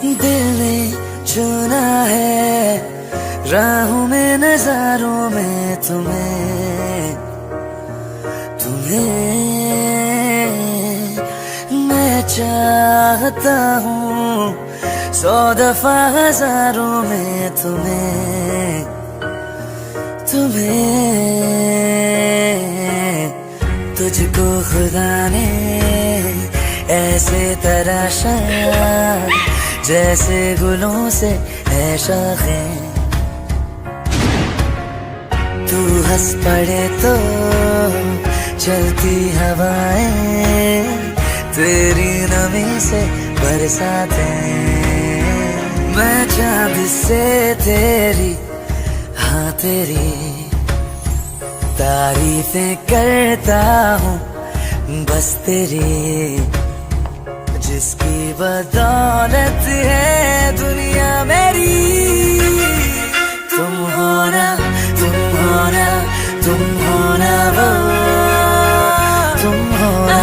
दिल ने चुना है राहों में नजारों में तुम्हें मैं चाहता हूँ 100 दफा हजारों में तुम्हें तुझको खुदा ने ऐसे तराशा जैसे गुलों से है शाखें। तू हंस पड़े तो चलती हवाएं तेरी नमी से बरसाते। मैं चांद से तेरी हाँ तेरी तारीफें करता हूँ बस तेरी, जिसकी बदौलत है दुनिया मेरी। तुम होना तुम होना तुम होना वो तुम होना।